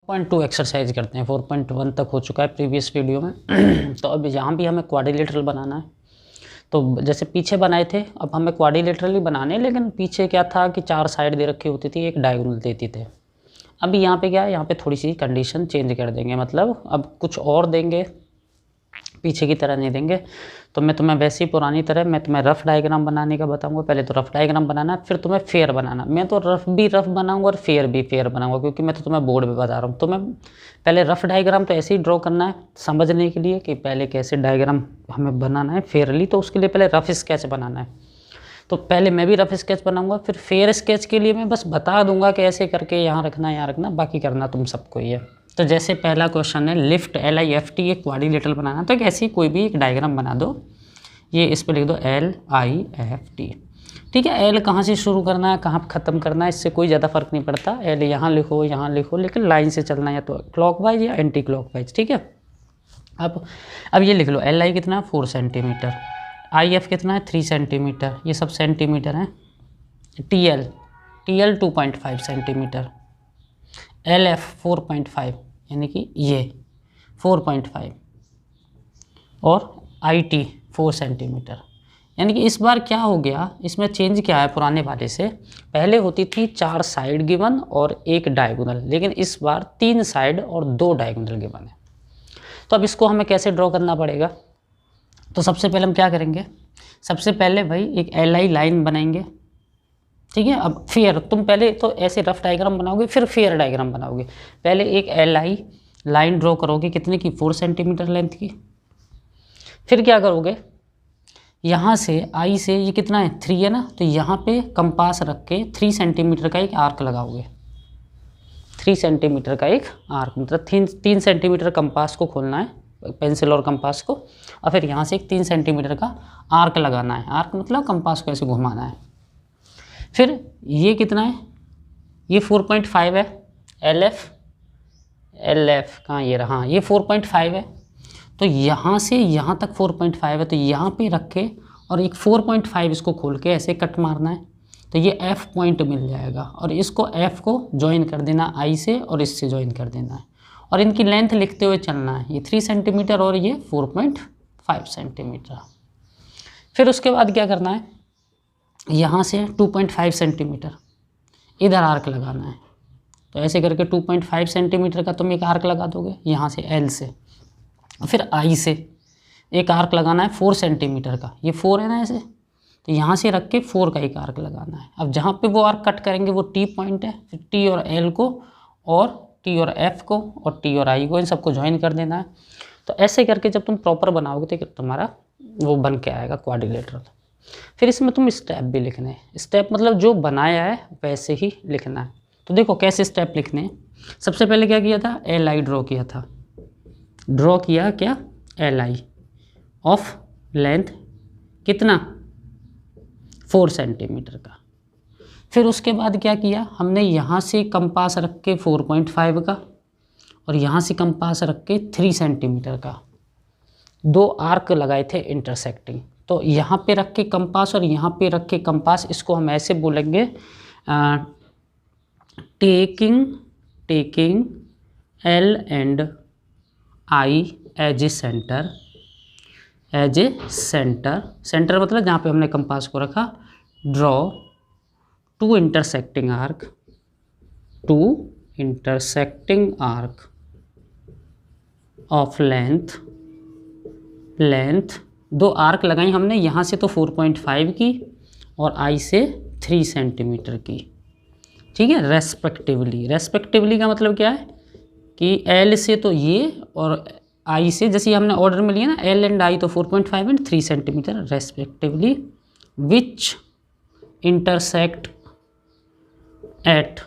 4.2 exercise करते हैं। 4.1 तक हो चुका है प्रीवियस वीडियो में। तो अब यहाँ भी हमें क्वाड्रिलेटरल बनाना है। तो जैसे पीछे बनाए थे, अब हमें क्वाड्रिलेटरल ही बनाने हैं, लेकिन पीछे क्या था कि 4 साइड दे रखी होती थी, एक डायगोनल देती थे। अभी यहाँ पे क्या है, यहाँ पे थोड़ी सी कंडीशन चेंज कर देंगे, मतलब अब कुछ और देंगे, पीछे की तरह नहीं देंगे। तो मैं तुम्हें वैसे ही पुरानी तरह मैं तुम्हें रफ़ डायग्राम बनाने का बताऊंगा। पहले तो रफ़ डायग्राम बनाना, फिर तुम्हें फेयर बनाना। मैं तो रफ़ भी रफ़ बनाऊंगा और फेयर भी फेयर बनाऊंगा, क्योंकि मैं तो तुम्हें बोर्ड पे बता रहा हूँ। तो मैं पहले रफ़ डायग्राम तो ऐसे ही ड्रॉ करना है समझने के लिए कि पहले कैसे डायग्राम हमें बनाना है फेयरली। तो उसके लिए पहले रफ़ स्केच बनाना है। तो पहले मैं भी रफ़ स्केच बनाऊंगा, फिर फेयर स्केच के लिए मैं बस बता दूंगा कि ऐसे करके यहाँ रखना यहाँ रखना, बाकी करना तुम सबको ही है। तो जैसे पहला क्वेश्चन है लिफ्ट LIFT एक क्वाड्रिलेटरल बनाना। तो एक ऐसी कोई भी एक डायग्राम बना दो, ये इस पर लिख दो LIFT। ठीक है, एल कहाँ से शुरू करना है कहाँ ख़त्म करना है इससे कोई ज़्यादा फ़र्क नहीं पड़ता। एल यहाँ लिखो, लेकिन लाइन से चलना है, या तो क्लॉकवाइज या एंटी क्लॉकवाइज। ठीक है, अब ये लिख लो LI कितना 4 सेंटीमीटर, IF कितना है 3 सेंटीमीटर, ये सब सेंटीमीटर हैं। TL 2.5 सेंटीमीटर, LF 4.5 यानी कि ये 4.5 और IT 4 सेंटीमीटर। यानी कि इस बार क्या हो गया, इसमें चेंज क्या है पुराने वाले से। पहले होती थी 4 साइड गिवन और एक डायगोनल, लेकिन इस बार 3 साइड और 2 डायगोनल गिवन है। तो अब इसको हमें कैसे ड्रॉ करना पड़ेगा। तो सबसे पहले हम क्या करेंगे, सबसे पहले भाई एक LI लाइन बनाएंगे। ठीक है, अब फेयर तुम पहले तो ऐसे रफ डायग्राम बनाओगे, फिर फेयर डायग्राम बनाओगे। पहले एक LI लाइन ड्रॉ करोगे, कितने की 4 सेंटीमीटर लेंथ की। फिर क्या करोगे, यहाँ से I से ये कितना है 3 है ना, तो यहाँ पे कंपास रख के 3 सेंटीमीटर का एक आर्क लगाओगे। 3 सेंटीमीटर का एक आर्क, मतलब 3 सेंटीमीटर कंपास को खोलना है, पेंसिल और कंपास को, और फिर यहाँ से एक 3 सेंटीमीटर का आर्क लगाना है। आर्क मतलब कंपास को ऐसे घुमाना है। फिर ये कितना है, ये 4.5 है। LF कहाँ, ये रहा, ये 4.5 है। तो यहाँ से यहाँ तक 4.5 है, तो यहाँ पे रख के और एक 4.5 इसको खोल के ऐसे कट मारना है, तो ये F पॉइंट मिल जाएगा। और इसको F को ज्वाइन कर देना I से, और इससे ज्वाइन कर देना है, और इनकी लेंथ लिखते हुए चलना है। ये 3 सेंटीमीटर और ये 4.5 सेंटीमीटर। फिर उसके बाद क्या करना है, यहाँ से 2.5 सेंटीमीटर इधर आर्क लगाना है। तो ऐसे करके 2.5 सेंटीमीटर का तुम एक आर्क लगा दोगे यहाँ से L से। फिर I से एक आर्क लगाना है 4 सेंटीमीटर का, ये 4 है ना ऐसे, तो यहाँ से रख के 4 का एक आर्क लगाना है। अब जहाँ पे वो आर्क कट करेंगे वो T पॉइंट है, फिर T और L को, और T और F को, और T और I को, इन सबको ज्वाइन कर देना है। तो ऐसे करके जब तुम प्रॉपर बनाओगे तो तुम्हारा वो बन के आएगा क्वाड्रिलेटरल। फिर इसमें तुम स्टेप भी लिखने हैं। स्टेप मतलब जो बनाया है वैसे ही लिखना है। तो देखो कैसे स्टेप लिखने हैं। सबसे पहले क्या किया था, LI ड्रॉ किया था, ड्रॉ किया क्या LI ऑफ लेंथ कितना 4 सेंटीमीटर का। फिर उसके बाद क्या किया हमने, यहाँ से कंपास रख के 4.5 का, और यहाँ से कंपास रख के 3 सेंटीमीटर का, 2 आर्क लगाए थे इंटरसेक्टिंग। तो यहाँ पे रख के कंपास और यहाँ पे रख के कंपास, इसको हम ऐसे बोलेंगे taking L and I as a centre, centre मतलब जहाँ पे हमने कंपास को रखा। Draw 2 intersecting arc of length 2 arc लगाई हमने, यहाँ से तो 4.5 की और I से 3 सेंटीमीटर की। ठीक है, रेस्पेक्टिवली का मतलब क्या है कि L से तो ये, और I से जैसे हमने ऑर्डर में लिया ना, L एंड I तो 4.5 and 3 centimetre respectively, which intersect eight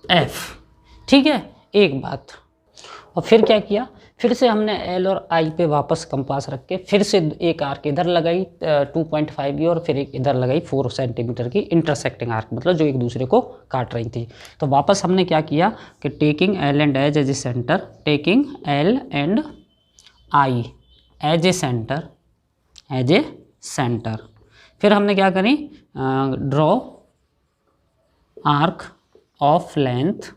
F। ठीक है, एक बात। और फिर क्या किया, फिर से हमने L और I पे वापस कंपास रख के फिर से एक आर्क इधर लगाई 2.5 की, और फिर एक इधर लगाई 4 सेंटीमीटर की इंटरसेक्टिंग आर्क, मतलब जो एक दूसरे को काट रही थी। तो वापस हमने क्या किया कि taking L and as a centre, taking L and I as a centre, फिर हमने क्या करी, ड्रॉ आर्क ऑफ लेंथ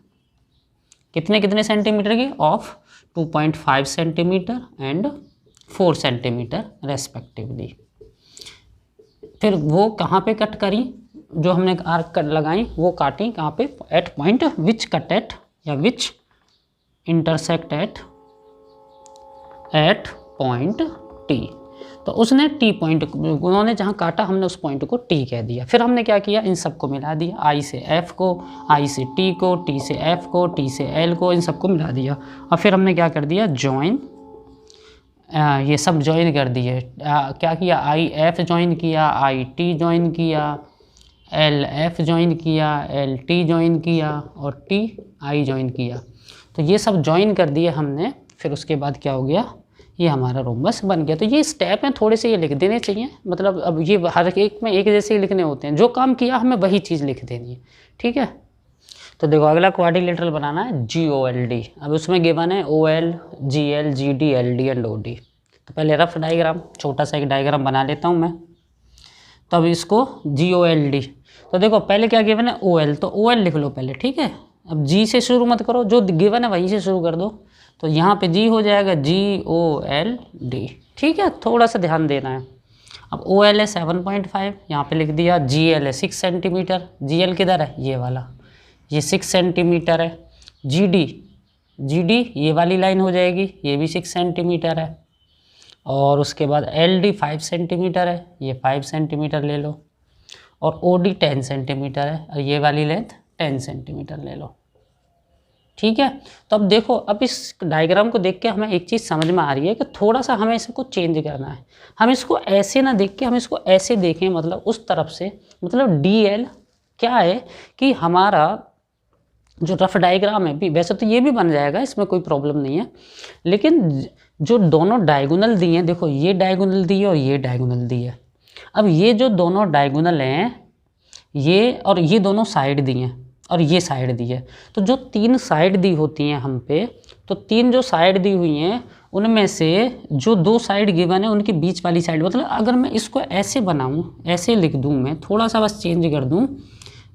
कितने कितने सेंटीमीटर की, of 2.5 centimetre and 4 centimetre respectively. फिर वो कहाँ पे कट करी, जो हमने आर्क कट लगाई वो काटी कहाँ पे, at point which cut at या which intersect at point T. तो उसने टी पॉइंट, उन्होंने जहाँ काटा हमने उस पॉइंट को टी कह दिया। फिर हमने क्या किया, इन सबको मिला दिया, आई से एफ को, आई से टी को, टी से एफ को, टी से एल को, इन सबको मिला दिया। और फिर हमने क्या कर दिया, जॉइन, ये सब जॉइन कर दिए। क्या किया, आई एफ जॉइन किया, आई टी जॉइन किया, एल एफ जॉइन किया, एल टी जॉइन किया और टी आई जॉइन किया। तो ये सब जॉइन कर दिए हमने। फिर उसके बाद क्या हो गया, ये हमारा रोम्बस बन गया। तो ये स्टेप हैं, थोड़े से ये लिख देने चाहिए, मतलब अब ये हर एक में एक जैसे ही लिखने होते हैं, जो काम किया हमें वही चीज़ लिख देनी है, ठीक है। तो देखो अगला क्वाड्रिलेटरल बनाना है GOLD। अब उसमें गिवन है OL, GL, GD, LD and OD। तो पहले रफ डायग्राम, छोटा सा एक डायग्राम बना लेता हूँ मैं। तो अब इसको GOLD, तो देखो पहले क्या गिवन है, OL, तो OL लिख लो पहले, ठीक है। अब G से शुरू मत करो, जो गिवन है वहीं से शुरू कर दो। तो यहाँ पे G हो जाएगा GOLD, ठीक है, थोड़ा सा ध्यान देना है। अब OL है 7.5, यहाँ पे लिख दिया। GL है 6 सेंटीमीटर, GL किधर है, ये वाला, ये 6 सेंटीमीटर है। GD ये वाली लाइन हो जाएगी, ये भी 6 सेंटीमीटर है। और उसके बाद LD 5 सेंटीमीटर है, ये 5 सेंटीमीटर ले लो। और OD 10 सेंटीमीटर है, और ये वाली लेंथ 10 सेंटीमीटर ले लो, ठीक है। तो अब देखो, अब इस डायग्राम को देख के हमें एक चीज़ समझ में आ रही है कि थोड़ा सा हमें इसको चेंज करना है। हम इसको ऐसे ना देख के हम इसको ऐसे देखें, मतलब उस तरफ से, मतलब DL क्या है कि हमारा जो रफ डायग्राम है भी, वैसे तो ये भी बन जाएगा, इसमें कोई प्रॉब्लम नहीं है, लेकिन जो दोनों डायगोनल दिए हैं, देखो ये डायगोनल दी है और ये डायगोनल दी है। अब ये जो दोनों डायगोनल हैं, ये और ये दोनों साइड दी हैं और ये साइड दी है। तो जो 3 साइड दी होती हैं हम पे, तो 3 जो साइड दी हुई हैं उनमें से जो 2 साइड गिवन है उनके बीच वाली साइड, मतलब अगर मैं इसको ऐसे बनाऊं, ऐसे लिख दूं, मैं थोड़ा सा बस चेंज कर दूं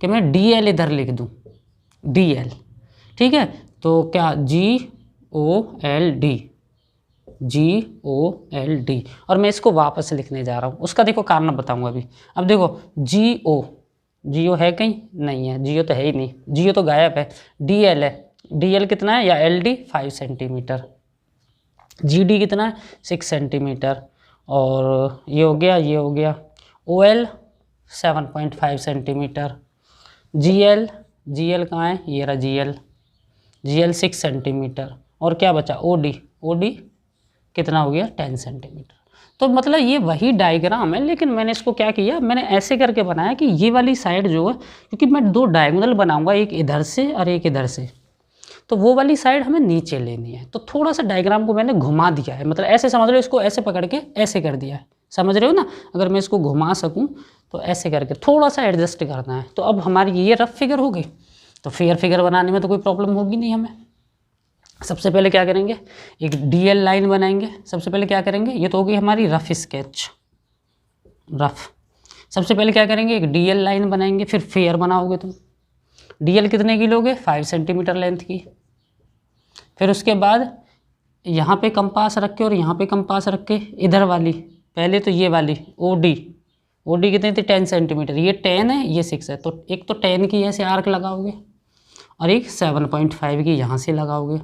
कि मैं DL इधर लिख दूं, DL, ठीक है। तो क्या GOLD, और मैं इसको वापस लिखने जा रहा हूँ, उसका देखो कारण बताऊँगा अभी। अब देखो GO है कहीं, नहीं है, GO तो है ही नहीं, GO तो गायब है। DL है, DL कितना है, या LD 5 सेंटीमीटर, GD कितना है 6 सेंटीमीटर, और ये हो गया OL 7.5 सेंटीमीटर, GL कहाँ है, ये रहा GL 6 सेंटीमीटर, और क्या बचा OD कितना हो गया 10 सेंटीमीटर। तो मतलब ये वही डायग्राम है, लेकिन मैंने इसको क्या किया, मैंने ऐसे करके बनाया कि ये वाली साइड जो है, क्योंकि मैं 2 डायगोनल बनाऊंगा, एक इधर से और एक इधर से, तो वो वाली साइड हमें नीचे लेनी है। तो थोड़ा सा डायग्राम को मैंने घुमा दिया है, मतलब ऐसे समझ लो, इसको ऐसे पकड़ के ऐसे कर दिया है, समझ रहे हो ना। अगर मैं इसको घुमा सकूँ तो ऐसे करके थोड़ा सा एडजस्ट करना है। तो अब हमारी ये रफ फिगर हो गई, तो फेयर फिगर बनाने में तो कोई प्रॉब्लम होगी नहीं हमें। सबसे पहले क्या करेंगे, एक DL लाइन बनाएंगे। सबसे पहले क्या करेंगे, ये तो हो गई हमारी रफ स्केच, रफ। सबसे पहले क्या करेंगे, एक DL लाइन बनाएंगे, फिर फेयर बनाओगे तुम। DL कितने की लोगे, 5 सेंटीमीटर लेंथ की। फिर उसके बाद यहाँ पे कंपास रख के और यहाँ पे कंपास रख के इधर वाली, पहले तो ये वाली OD कितनी थी 10 सेंटीमीटर, ये 10 है, ये 6 है, तो एक तो 10 की ऐसे आर्क लगाओगे और एक 7.5 की यहाँ से लगाओगे।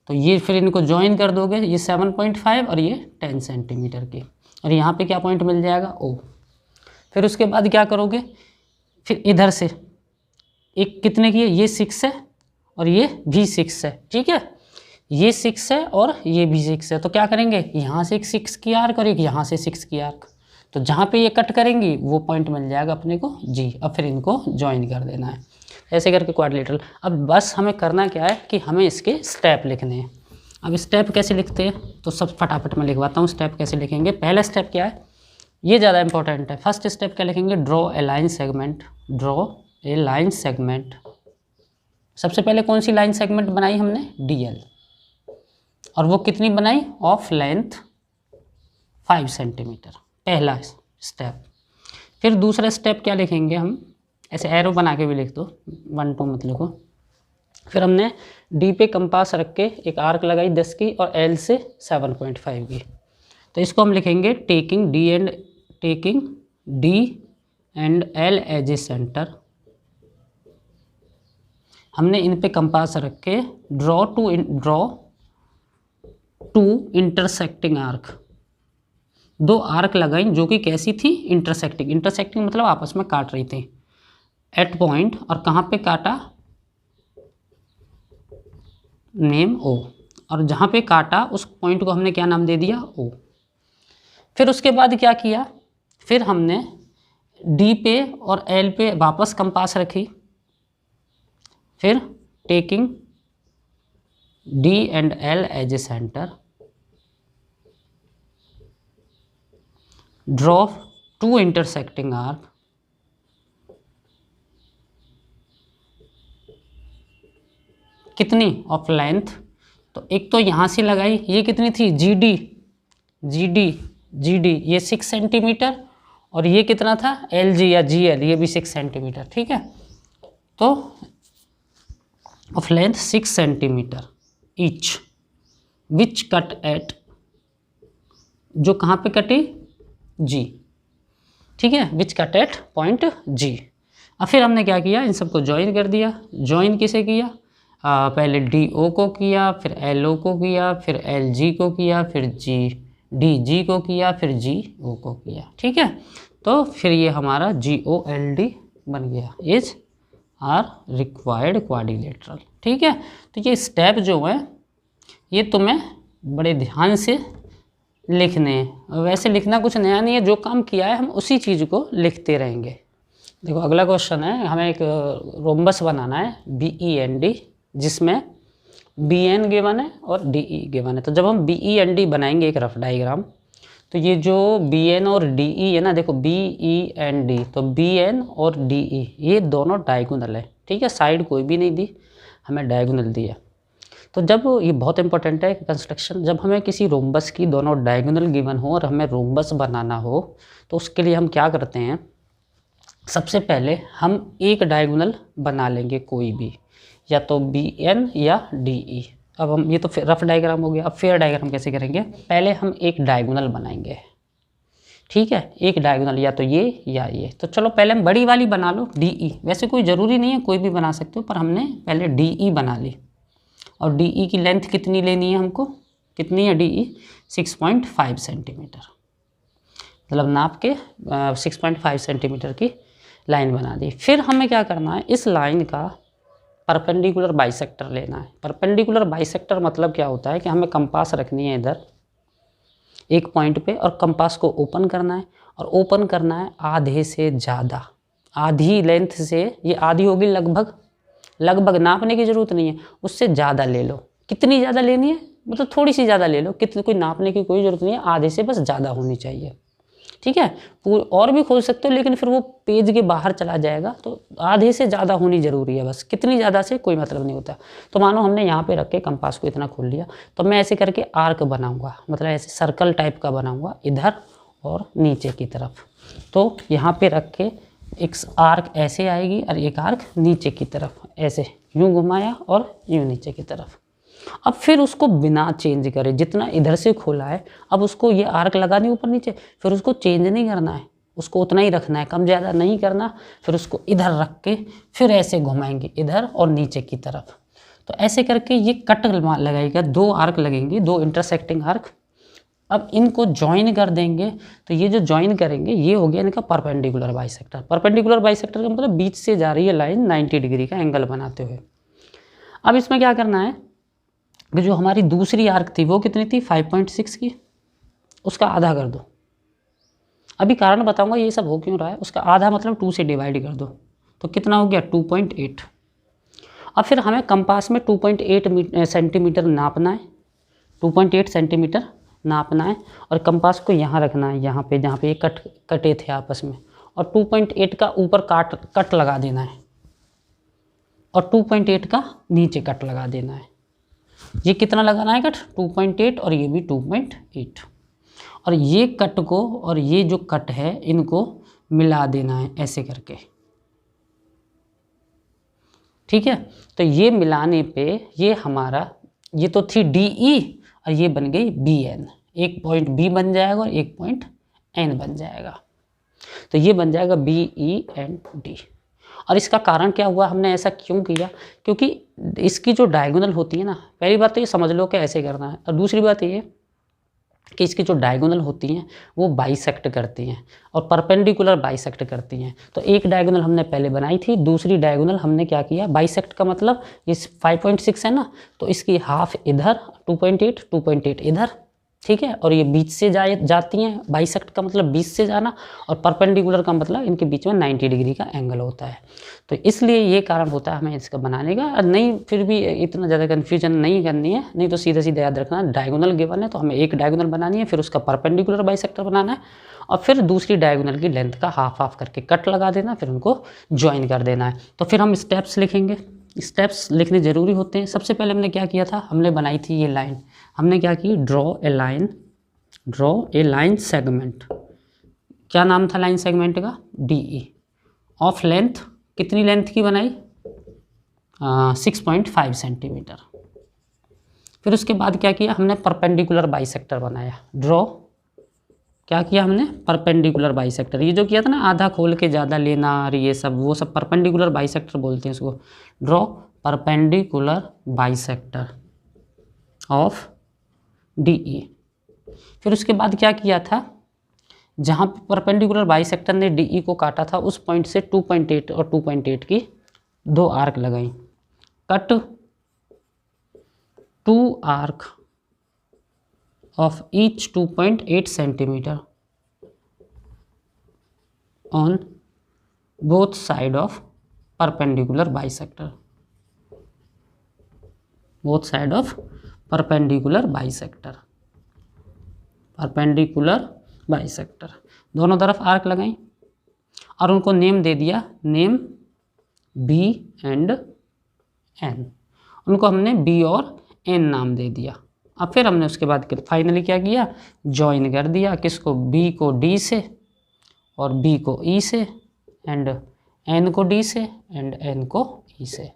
तो ये फिर इनको ज्वाइन कर दोगे, ये 7.5 और ये 10 सेंटीमीटर की, और यहाँ पे क्या पॉइंट मिल जाएगा, O। फिर उसके बाद क्या करोगे, फिर इधर से एक कितने की है, ये 6 है और ये भी 6 है, ठीक है, ये 6 है और ये भी 6 है। तो क्या करेंगे, यहाँ से एक 6 की आर्क और एक यहाँ से 6 की आर्क, तो जहाँ पे ये कट करेंगी वो पॉइंट मिल जाएगा अपने को G। अब फिर इनको ज्वाइन कर देना है, ऐसे करके क्वाड्रिलेटरल। अब बस हमें करना क्या है कि हमें इसके स्टेप लिखने हैं। अब स्टेप कैसे लिखते हैं, तो सब फटाफट मैं लिखवाता हूँ स्टेप कैसे लिखेंगे। पहला स्टेप क्या है, ये ज़्यादा इंपॉर्टेंट है। फर्स्ट स्टेप क्या लिखेंगे, ड्रॉ ए लाइन सेगमेंट। सबसे पहले कौन सी लाइन सेगमेंट बनाई हमने, DL, और वो कितनी बनाई, ऑफ लेंथ 5 सेंटीमीटर, पहला स्टेप। फिर दूसरा स्टेप क्या लिखेंगे हम, ऐसे एरो बना के भी लिख दो, 1 2 मत लिखो। फिर हमने डी पे कंपास रख के एक आर्क लगाई 10 की और एल से 7.5 की। तो इसको हम लिखेंगे taking D and L as a centre. हमने इन पे कंपास रख के draw two intersecting arc, 2 arc लगाई जो कि कैसी थी, इंटरसेक्टिंग मतलब आपस में काट रही थी एट पॉइंट। और कहाँ पे काटा, नेम ओ, और जहाँ पे काटा उस पॉइंट को हमने क्या नाम दे दिया, ओ। फिर उसके बाद क्या किया, फिर हमने डी पे और एल पे वापस कंपास रखी। फिर taking D and L as a centre, draw 2 intersecting arc, कितनी ऑफ लेंथ, तो एक तो यहाँ से लगाई, ये कितनी थी, जी डी ये 6 सेंटीमीटर, और ये कितना था, एल जी या जी एल, ये भी 6 सेंटीमीटर, ठीक है। तो of length 6 centimetre each, which cut at, जो कहाँ पे कटी, जी, ठीक है, which cut at point G. अब फिर हमने क्या किया, इन सबको ज्वाइन कर दिया। ज्वाइन किसे किया, पहले डी ओ को किया, फिर एल ओ को किया, फिर एल जी को किया, फिर डी जी को किया, फिर जी ओ को किया, ठीक है। तो फिर ये हमारा जी ओ एल डी बन गया, इज आर रिक्वायर्ड क्वाड्रिलेटरल, ठीक है। तो ये स्टेप जो है ये तुम्हें बड़े ध्यान से लिखने हैं। वैसे लिखना कुछ नया नहीं है, जो काम किया है हम उसी चीज़ को लिखते रहेंगे। देखो अगला क्वेश्चन है, हमें एक रोम्बस बनाना है BEND, जिसमें BN गिवन है और DE गिवन है। तो जब हम BEND बनाएंगे एक रफ डायग्राम, तो ये जो BN और DE है ना, देखो BEND, तो BN और DE ये दोनों डायगोनल है, ठीक है, साइड कोई भी नहीं दी, हमें डायगोनल दिया। तो जब ये बहुत इंपॉर्टेंट है कंस्ट्रक्शन, जब हमें किसी रोम्बस की दोनों डायगोनल गिवन हो और हमें रोम्बस बनाना हो, तो उसके लिए हम क्या करते हैं, सबसे पहले हम एक डायगोनल बना लेंगे कोई भी, या तो BN या DE। अब हम ये तो रफ डायग्राम हो गया। अब फेयर डायग्राम कैसे करेंगे, पहले हम एक डायगोनल बनाएंगे, ठीक है, एक डायगोनल या तो ये या ये। तो चलो पहले हम बड़ी वाली बना लो DE, वैसे कोई ज़रूरी नहीं है, कोई भी बना सकते हो, पर हमने पहले DE बना ली। और DE की लेंथ कितनी लेनी है हमको, कितनी है DE, 6.5 सेंटीमीटर, मतलब नाप के 6.5 सेंटीमीटर की लाइन बना दी। फिर हमें क्या करना है, इस लाइन का परपेंडिकुलर बाइसेक्टर लेना है। परपेंडिकुलर बाइसेक्टर मतलब क्या होता है कि हमें कंपास रखनी है इधर एक पॉइंट पे, और कंपास को ओपन करना है, और ओपन करना है आधे से ज़्यादा, आधी लेंथ से, ये आधी होगी लगभग नापने की ज़रूरत नहीं है, उससे ज़्यादा ले लो। कितनी ज़्यादा लेनी है, मतलब थोड़ी सी ज़्यादा ले लो, कितनी, कोई नापने की कोई ज़रूरत नहीं है, आधे से बस ज़्यादा होनी चाहिए, ठीक है। और भी खोल सकते हो, लेकिन फिर वो पेज के बाहर चला जाएगा, तो आधे से ज़्यादा होनी ज़रूरी है, बस कितनी ज़्यादा से कोई मतलब नहीं होता। तो मानो हमने यहाँ पे रख के कंपास को इतना खोल लिया, तो मैं ऐसे करके आर्क बनाऊँगा, मतलब ऐसे सर्कल टाइप का बनाऊँगा इधर और नीचे की तरफ। तो यहाँ पे रख के एक आर्क ऐसे आएगी और एक आर्क नीचे की तरफ, ऐसे यूँ घुमाया और यूँ नीचे की तरफ। अब फिर उसको बिना चेंज करे, जितना इधर से खोला है, अब उसको ये आर्क लगानी ऊपर नीचे, फिर उसको चेंज नहीं करना है, उसको उतना ही रखना है, कम ज़्यादा नहीं करना। फिर उसको इधर रख के फिर ऐसे घुमाएंगे इधर और नीचे की तरफ। तो ऐसे करके ये कट लगाएगा, 2 आर्क लगेंगे, 2 इंटरसेक्टिंग आर्क। अब इनको ज्वाइन कर देंगे, तो ये जो ज्वाइन करेंगे ये हो गया इनका परपेंडिकुलर बाइसेक्टर। परपेंडिकुलर बाइसेक्टर का मतलब बीच से जा रही है लाइन 90 डिग्री का एंगल बनाते हुए। अब इसमें क्या करना है कि जो हमारी दूसरी आर्क थी वो कितनी थी, 5.6 की, उसका आधा कर दो। अभी कारण बताऊंगा ये सब हो क्यों रहा है। उसका आधा मतलब 2 से डिवाइड कर दो, तो कितना हो गया, 2.8। अब फिर हमें कंपास में 2.8 सेंटीमीटर नापना है, 2.8 सेंटीमीटर नापना है, और कंपास को यहाँ रखना है, यहाँ पे जहाँ पे ये कटे थे आपस में, और 2.8 का ऊपर कट लगा देना है, और 2.8 का नीचे कट लगा देना है। ये कितना लगाना है कट, 2.8, और ये भी 2.8, और ये कट को और ये जो कट है इनको मिला देना है ऐसे करके, ठीक है। तो ये मिलाने पे ये हमारा, ये तो थी डी ई और ये बन गई बी एन, एक पॉइंट बी बन जाएगा और एक पॉइंट एन बन जाएगा। तो ये बन जाएगा बी ई एंड डी। और इसका कारण क्या हुआ, हमने ऐसा क्यों किया, क्योंकि इसकी जो डायगोनल होती है ना, पहली बात तो ये समझ लो कि ऐसे करना है, और दूसरी बात ये कि इसकी जो डायगोनल होती हैं वो बाइसेक्ट करती हैं और परपेंडिकुलर बाइसेक्ट करती हैं। तो एक डायगोनल हमने पहले बनाई थी, दूसरी डायगोनल हमने क्या किया, बाइसेक्ट का मतलब इस 5.6 है ना, तो इसकी हाफ इधर 2.8 इधर, ठीक है, और ये बीच से जाती हैं। बाइसेक्ट का मतलब बीच से जाना, और परपेंडिकुलर का मतलब इनके बीच में 90 डिग्री का एंगल होता है। तो इसलिए ये कारण होता है हमें इसका बनाने का। नहीं, फिर भी इतना ज़्यादा कन्फ्यूजन नहीं करनी है, नहीं तो सीधे सीधे याद रखना, डायगोनल गिवन है तो हमें एक डायगोनल बनानी है, फिर उसका परपेंडिकुलर बाइसेक्टर बनाना है, और फिर दूसरी डायगोनल की लेंथ का हाफ हाफ करके कट लगा देना, फिर उनको ज्वाइन कर देना है। तो फिर हम स्टेप्स लिखेंगे, स्टेप्स लिखने ज़रूरी होते हैं। सबसे पहले हमने क्या किया था, हमने बनाई थी ये लाइन, हमने क्या की, ड्रॉ ए लाइन सेगमेंट। क्या नाम था लाइन सेगमेंट का, डी ई, ऑफ लेंथ, कितनी लेंथ की बनाई, 6.5 सेंटीमीटर। फिर उसके बाद क्या किया हमने, परपेंडिकुलर बाइसेक्टर बनाया। ड्रॉ, क्या किया हमने, परपेंडिकुलर बाइसेक्टर। ये जो किया था ना, आधा खोल के ज़्यादा लेना और ये सब, वो सब परपेंडिकुलर बाइसेक्टर बोलते हैं इसको। Draw perpendicular bisector of D E. फिर उसके बाद क्या किया था, जहाँ पे परपेंडिकुलर बाइसेक्टर ने डी ई को काटा था उस पॉइंट से 2.8 और 2.8 की दो आर्क लगाई। Cut 2 arc of each 2.8 centimetre on both side of perpendicular bisector, both side of perpendicular bisector, perpendicular bisector, दोनों तरफ आर्क लगाई और उनको नेम दे दिया, नेम बी एंड एन। उनको हमने बी और एन नाम दे दिया। अब फिर हमने उसके बाद फाइनली क्या किया, जॉइन कर दिया, किसको, बी को डी से और बी को ई से, एंड एन को डी से एंड एन को ई से।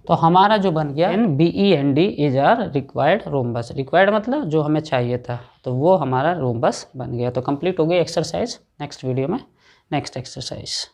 तो हमारा जो बन गया N B E N D is our required rhombus. Required मतलब जो हमें चाहिए था, तो वो हमारा रोम्बस बन गया। तो कंप्लीट हो गई एक्सरसाइज। नेक्स्ट वीडियो में नेक्स्ट एक्सरसाइज।